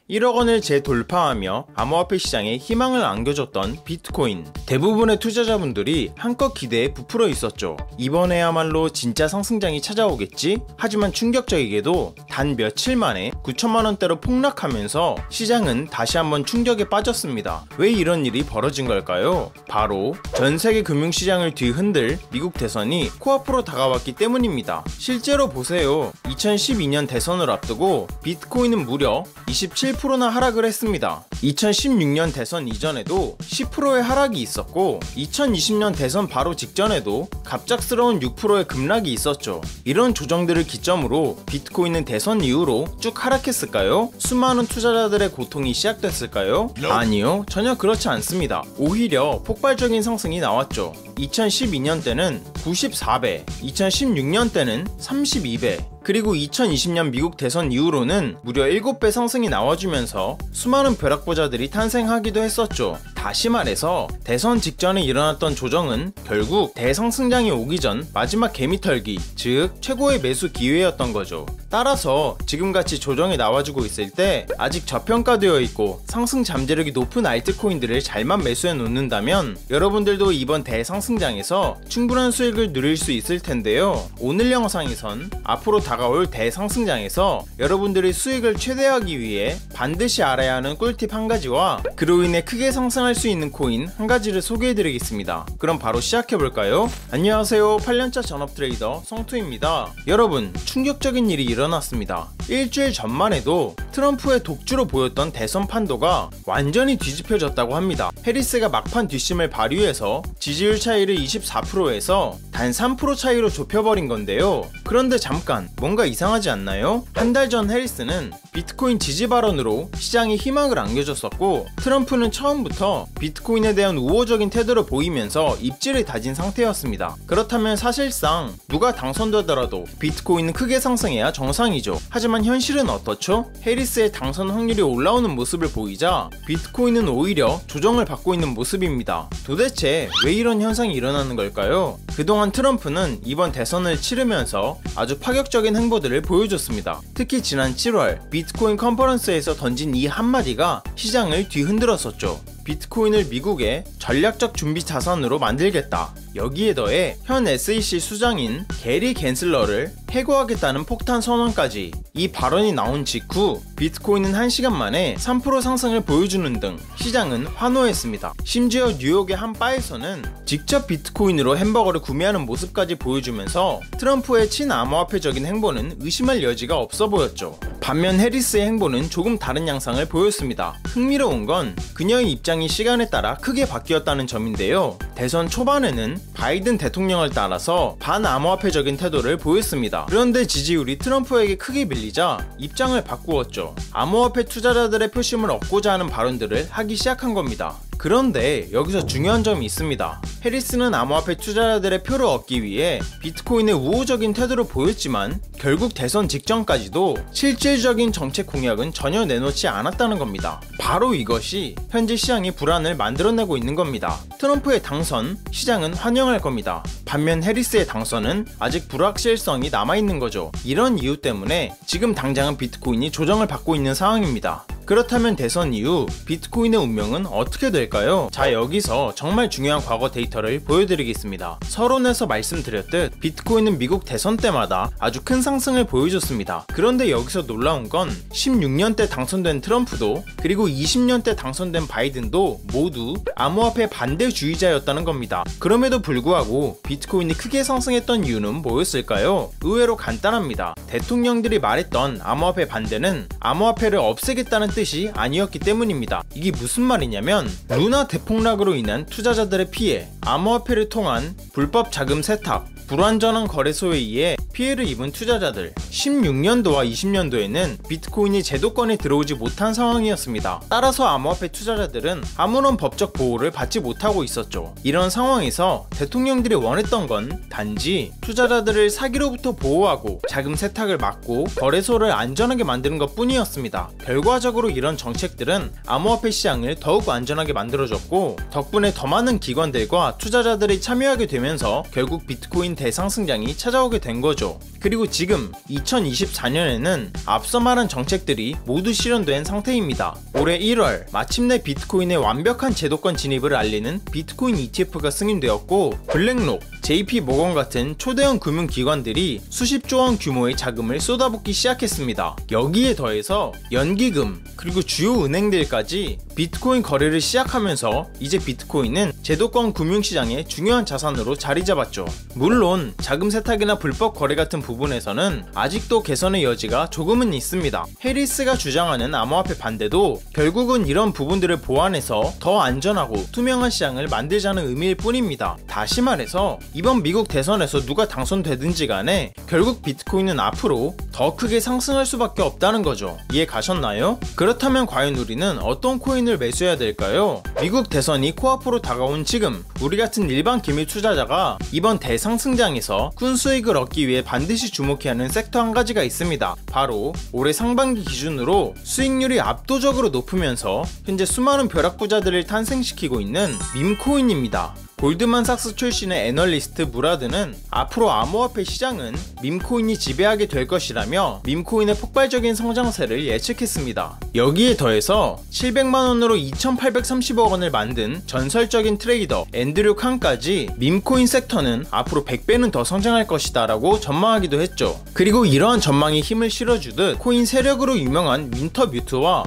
1억 원을 재돌파하며 암호화폐 시장에 희망을 안겨줬던 비트코인. 대부분의 투자자분들이 한껏 기대에 부풀어 있었죠. 이번에야말로 진짜 상승장이 찾아오겠지? 하지만 충격적이게도 단 며칠 만에 9천만 원대로 폭락하면서 시장은 다시 한번 충격에 빠졌습니다. 왜 이런 일이 벌어진 걸까요? 바로 전 세계 금융시장을 뒤흔들 미국 대선이 코앞으로 다가왔기 때문입니다. 실제로 보세요. 2012년 대선을 앞두고 비트코인은 무려 27%나 하락을 했습니다. 2016년 대선 이전에도 10%의 하락이 있었고 2020년 대선 바로 직전에도 갑작스러운 6%의 급락이 있었죠. 이런 조정들을 기점으로 비트코인은 대선 이후로 쭉 하락했을까요? 수많은 투자자들의 고통이 시작됐을까요? 아니요, 전혀 그렇지 않습니다. 오히려 폭발적인 상승이 나왔죠. 2012년 때는 94배, 2016년 때는 32배, 그리고 2020년 미국 대선 이후로는 무려 7배 상승이 나와주면서 수많은 벼락부자들이 탄생하기도 했었죠. 다시 말해서 대선 직전에 일어났던 조정은 결국 대상승장이 오기 전 마지막 개미털기, 즉 최고의 매수 기회였던 거죠. 따라서 지금같이 조정이 나와주고 있을 때 아직 저평가되어 있고 상승 잠재력이 높은 알트코인들을 잘만 매수해 놓는다면 여러분들도 이번 대상승장에서 충분한 수익을 누릴 수 있을 텐데요. 오늘 영상에선 앞으로 다가올 대상승장에서 여러분들이 수익을 최대화하기 위해 반드시 알아야 하는 꿀팁 한 가지와 그로 인해 크게 상승할 수 있는 코인 한 가지를 소개해드리겠습니다. 그럼 바로 시작해볼까요? 안녕하세요, 8년차 전업 트레이더 성투입니다. 여러분, 충격적인 일이 일어났습니다. 일주일 전만 해도 트럼프의 독주로 보였던 대선 판도가 완전히 뒤집혀졌다고 합니다. 해리스가 막판 뒷심을 발휘해서 지지율 차이를 24%에서 단 3% 차이로 좁혀버린 건데요. 그런데 잠깐, 뭔가 이상하지 않나요? 한 달 전 해리스는 비트코인 지지 발언으로 시장에 희망을 안겨줬었고 트럼프는 처음부터 비트코인에 대한 우호적인 태도를 보이면서 입지를 다진 상태였습니다. 그렇다면 사실상 누가 당선되더라도 비트코인은 크게 상승해야 정상이죠. 하지만 현실은 어떻죠? 해리스의 당선 확률이 올라오는 모습을 보이자 비트코인은 오히려 조정을 받고 있는 모습입니다. 도대체 왜 이런 현상이 일어나는 걸까요? 그동안 트럼프는 이번 대선을 치르면서 아주 파격적인 행보들을 보여줬습니다. 특히 지난 7월 비트코인 컨퍼런스에서 던진 이 한마디가 시장을 뒤흔들었었죠. 비트코인을 미국의 전략적 준비 자산으로 만들겠다. 여기에 더해 현 SEC 수장인 게리 갠슬러를 해고하겠다는 폭탄 선언까지. 이 발언이 나온 직후 비트코인은 1시간 만에 3% 상승을 보여주는 등 시장은 환호했습니다. 심지어 뉴욕의 한 바에서는 직접 비트코인으로 햄버거를 구매하는 모습까지 보여주면서 트럼프의 친암호화폐적인 행보는 의심할 여지가 없어 보였죠. 반면 해리스의 행보는 조금 다른 양상을 보였습니다. 흥미로운 건 그녀의 입장이 시간에 따라 크게 바뀌었다는 점인데요. 대선 초반에는 바이든 대통령을 따라서 반암호화폐적인 태도를 보였습니다. 그런데 지지율이 트럼프에게 크게 밀리자 입장을 바꾸었죠. 암호화폐 투자자들의 표심을 얻고자 하는 발언들을 하기 시작한 겁니다. 그런데 여기서 중요한 점이 있습니다. 해리스는 암호화폐 투자자들의 표를 얻기 위해 비트코인의 우호적인 태도를 보였지만 결국 대선 직전까지도 실질적인 정책 공약은 전혀 내놓지 않았다는 겁니다. 바로 이것이 현재 시장의 불안을 만들어내고 있는 겁니다. 트럼프의 당선, 시장은 환영할 겁니다. 반면 해리스의 당선은 아직 불확실성이 남아있는 거죠. 이런 이유 때문에 지금 당장은 비트코인이 조정을 받고 있는 상황입니다. 그렇다면 대선 이후 비트코인의 운명은 어떻게 될까요? 자, 여기서 정말 중요한 과거 데이터를 보여드리겠습니다. 서론에서 말씀드렸듯 비트코인은 미국 대선 때마다 아주 큰 상승을 보여줬습니다. 그런데 여기서 놀라운 건 16년 때 당선된 트럼프도 그리고 20년 때 당선된 바이든도 모두 암호화폐 반대주의자였다는 겁니다. 그럼에도 불구하고 비트코인이 크게 상승했던 이유는 뭐였을까요? 의외로 간단합니다. 대통령들이 말했던 암호화폐 반대는 암호화폐를 없애겠다는 뜻이 아니었기 때문입니다. 이게 무슨 말이냐면 루나 대폭락으로 인한 투자자들의 피해, 암호화폐를 통한 불법 자금 세탁, 불완전한 거래소에 의해 피해를 입은 투자자들, 16년도와 20년도에는 비트코인이 제도권에 들어오지 못한 상황이었습니다. 따라서 암호화폐 투자자들은 아무런 법적 보호를 받지 못하고 있었죠. 이런 상황에서 대통령들이 원했던 건 단지 투자자들을 사기로부터 보호하고 자금 세탁을 막고 거래소를 안전하게 만드는 것 뿐이었습니다. 결과적으로 이런 정책들은 암호화폐 시장을 더욱 안전하게 만들어줬고 덕분에 더 많은 기관들과 투자자들이 참여하게 되면서 결국 비트코인 대상승장이 찾아오게 된 거죠. 그리고 지금 2024년에는 앞서 말한 정책들이 모두 실현된 상태입니다. 올해 1월 마침내 비트코인의 완벽한 제도권 진입을 알리는 비트코인 ETF가 승인되었고, 블랙록, JP모건 같은 초대형 금융기관들이 수십조 원 규모의 자금을 쏟아붓기 시작했습니다. 여기에 더해서 연기금 그리고 주요 은행들까지 비트코인 거래를 시작하면서 이제 비트코인은 제도권 금융시장의 중요한 자산으로 자리 잡았죠. 물론 자금 세탁이나 불법 거래 같은 부분에서는 아직도 개선의 여지가 조금은 있습니다. 해리스가 주장하는 암호화폐 반대도 결국은 이런 부분들을 보완해서 더 안전하고 투명한 시장을 만들자는 의미일 뿐입니다. 다시 말해서 이번 미국 대선에서 누가 당선되든지 간에 결국 비트코인은 앞으로 더 크게 상승할 수밖에 없다는 거죠. 이해 가셨나요? 그렇다면 과연 우리는 어떤 코인을 매수해야 될까요? 미국 대선이 코앞으로 다가온 지금 우리 같은 일반 기밀 투자자가 이번 대상승장에서 큰 수익을 얻기 위해 반드시 주목해야 하는 섹터 한 가지가 있습니다. 바로 올해 상반기 기준으로 수익률이 압도적으로 높으면서 현재 수많은 벼락부자들을 탄생시키고 있는 밈코인입니다. 골드만삭스 출신의 애널리스트 무라드는 앞으로 암호화폐 시장은 밈코인이 지배하게 될 것이라며 밈코인의 폭발적인 성장세를 예측했습니다. 여기에 더해서 700만원으로 2830억원을 만든 전설적인 트레이더 앤드류 칸까지 밈코인 섹터는 앞으로 100배는 더 성장할 것이다 라고 전망하기도 했죠. 그리고 이러한 전망에 힘을 실어주듯 코인 세력으로 유명한 윈터뮤트와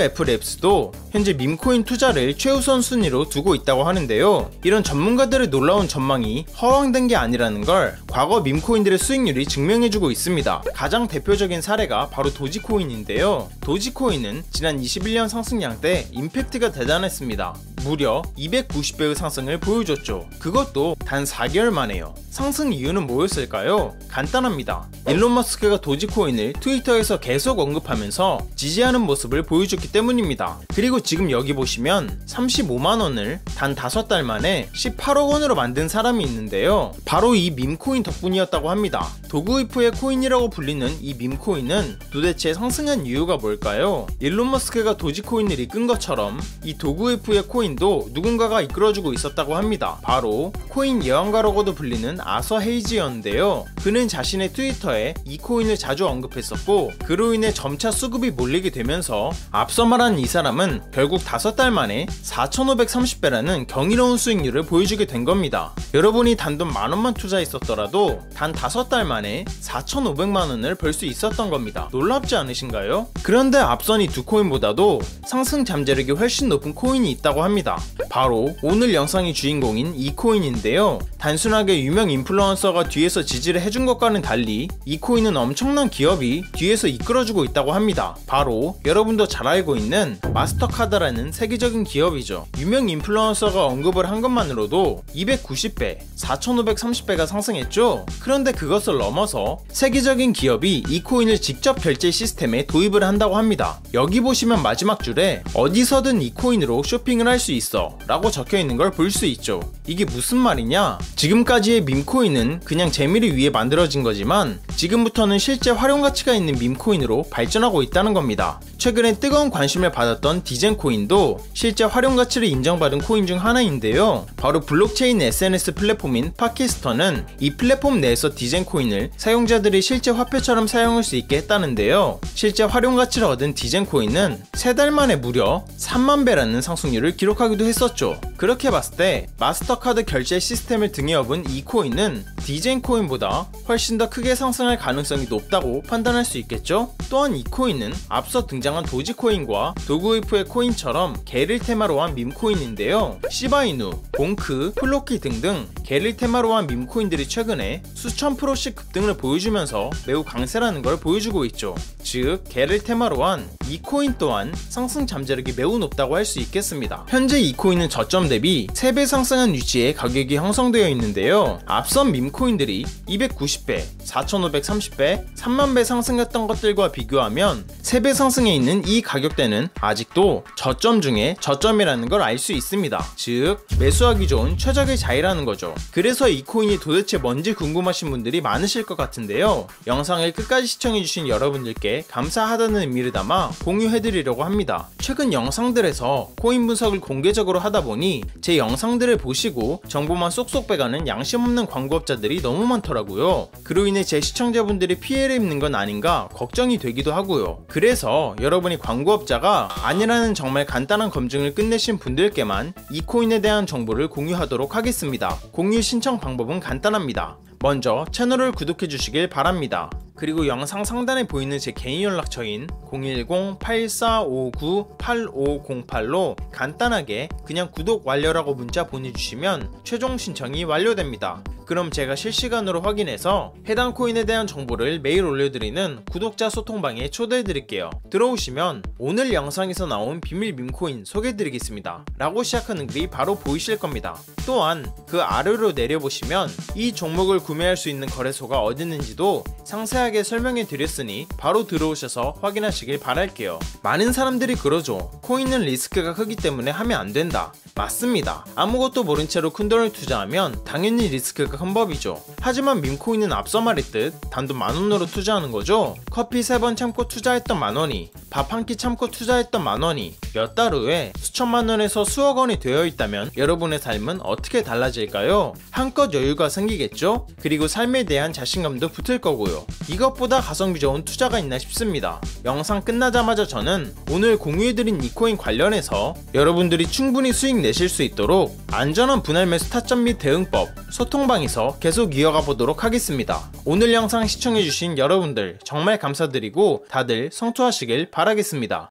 DWF랩스도 현재 밈코인 투자를 최우선 순위로 두고 있다고 하는데요. 이런 전문가들의 놀라운 전망이 허황된 게 아니라는 걸 과거 밈코인들의 수익률이 증명해주고 있습니다. 가장 대표적인 사례가 바로 도지코인인데요. 도지코인은 지난 21년 상승량 때 임팩트가 대단했습니다. 무려 290배의 상승을 보여줬죠. 그것도 단 4개월 만에요. 상승 이유는 뭐였을까요? 간단합니다. 일론 머스크가 도지코인을 트위터에서 계속 언급하면서 지지하는 모습을 보여줬기 때문입니다. 그리고 지금 여기 보시면 35만원을 단 5달 만에 18억원으로 만든 사람이 있는데요. 바로 이 밈코인 덕분이었다고 합니다. 도그이프의 코인이라고 불리는 이 밈코인은 도대체 상승한 이유가 뭘까요? 일론 머스크가 도지코인을 이끈 것처럼 이 도그이프의 코인도 누군가가 이끌어주고 있었다고 합니다. 바로 코인 예언가라고도 불리는 아서 헤이지였는데요. 그는 자신의 트위터에 이 코인을 자주 언급했었고, 그로 인해 점차 수급이 몰리게 되면서 앞서 말한 이 사람은 결국 5달 만에 4530배라는 경이로운 수익률을 보여주게 된 겁니다. 여러분이 단돈 만원만 투자했었더라도 단 5달 만에 4500만원을 벌 수 있었던 겁니다. 놀랍지 않으신가요? 그런데 앞선 이 두 코인보다도 상승 잠재력이 훨씬 높은 코인이 있다고 합니다. 바로 오늘 영상의 주인공인 이 코인인데요. 단순하게 유명 인플루언서가 뒤에서 지지를 해준 것과는 달리 이 코인은 엄청난 기업이 뒤에서 이끌어주고 있다고 합니다. 바로 여러분도 잘 알고 있는 마스터카드라는 세계적인 기업이죠. 유명 인플루언서가 언급을 한 것만으로도 290배, 4530배가 상승했죠. 그런데 그것을 넘어서 세계적인 기업이 이 코인을 직접 결제 시스템에 도입을 한다고 합니다. 여기 보시면 마지막 줄에 어디서든 이 코인으로 쇼핑을 할 수 있어 라고 적혀 있는 걸 볼 수 있죠. 이게 무슨 말이냐? 지금까지의 밈코인은 그냥 재미를 위해 만들어진 거지만 지금부터는 실제 활용 가치가 있는 밈코인으로 발전하고 있다는 겁니다. 최근에 뜨거운 관심을 받았던 디젠코인도 실제 활용 가치를 인정받은 코인 중 하나인데요. 바로 블록체인 SNS 플랫폼인 파키스턴은 이 플랫폼 내에서 디젠코인을 사용자들이 실제 화폐처럼 사용할 수 있게 했다는데요. 실제 활용 가치를 얻은 디젠코인은 3달 만에 무려 3만배라는 상승률을 기록하기도 했었죠. 그렇게 봤을 때 마스터카드 결제 시스템을 등에 업은 이 코인은 디젠코인보다 훨씬 더 크게 상승할 가능성이 높다고 판단할 수 있겠죠? 또한 이 코인은 앞서 등장한 도지코인과 도그이프의 코인처럼 개를 테마로 한 밈코인인데요. 시바이누, 봉크, 플로키 등등 개를 테마로 한 밈코인들이 최근에 수천 프로씩 급등을 보여주면서 매우 강세라는 걸 보여주고 있죠. 즉 개를 테마로 한 이 코인 또한 상승 잠재력이 매우 높다고 할 수 있겠습니다. 현재 이 코인은 저점 대비 3배 상승한 위치에 가격이 형성되어 있는데요. 앞선 밈코인들이 290배, 4530배, 3만배 상승했던 것들과 비교하면 3배 상승해 있는 이 가격대는 아직도 저점 중에 저점이라는 걸 알 수 있습니다. 즉 매수하기 좋은 최적의 자리라는 거죠. 그래서 이 코인이 도대체 뭔지 궁금하신 분들이 많으실 것 같은데요. 영상을 끝까지 시청해주신 여러분들께 감사하다는 의미를 담아 공유해드리려고 합니다. 최근 영상들에서 코인 분석을 공개적으로 하다보니 제 영상들을 보시고 정보만 쏙쏙 빼가는 양심 없는 광고업자들이 너무 많더라고요. 그로 인해 제 시청자분들이 피해를 입는 건 아닌가 걱정이 되기도 하고요. 그래서 여러분이 광고업자가 아니라는 정말 간단한 검증을 끝내신 분들께만 이 코인에 대한 정보를 공유하도록 하겠습니다. 공유 신청 방법은 간단합니다. 먼저 채널을 구독해 주시길 바랍니다. 그리고 영상 상단에 보이는 제 개인 연락처인 010-8459-8508로 간단하게 그냥 구독 완료라고 문자 보내주시면 최종 신청이 완료됩니다. 그럼 제가 실시간으로 확인해서 해당 코인에 대한 정보를 매일 올려드리는 구독자 소통방에 초대해드릴게요. 들어오시면 오늘 영상에서 나온 비밀 밈코인 소개해드리겠습니다 라고 시작하는 글이 바로 보이실 겁니다. 또한 그 아래로 내려보시면 이 종목을 구매할 수 있는 거래소가 어디 있는지도 상세하게 설명해 드렸으니 바로 들어오셔서 확인하시길 바랄게요. 많은 사람들이 그러죠. 코인은 리스크가 크기 때문에 하면 안 된다. 맞습니다. 아무것도 모른 채로 큰돈을 투자하면 당연히 리스크가 큰 법이죠. 하지만 밈코인은 앞서 말했듯 단돈 10,000원으로 투자하는 거죠. 커피 3번 참고 투자했던 10,000원이 밥 한 끼 참고 투자했던 10,000원이 몇 달 후에 수천만 원에서 수억 원이 되어 있다면 여러분의 삶은 어떻게 달라질까요? 한껏 여유가 생기겠죠? 그리고 삶에 대한 자신감도 붙을 거고요. 이것보다 가성비 좋은 투자가 있나 싶습니다. 영상 끝나자마자 저는 오늘 공유해드린 이 코인 관련해서 여러분들이 충분히 수익 내실 수 있도록 안전한 분할 매수 타점 및 대응법 소통방에서 계속 이어가 보도록 하겠습니다. 오늘 영상 시청해주신 여러분들 정말 감사드리고 다들 성투하시길 바라겠습니다.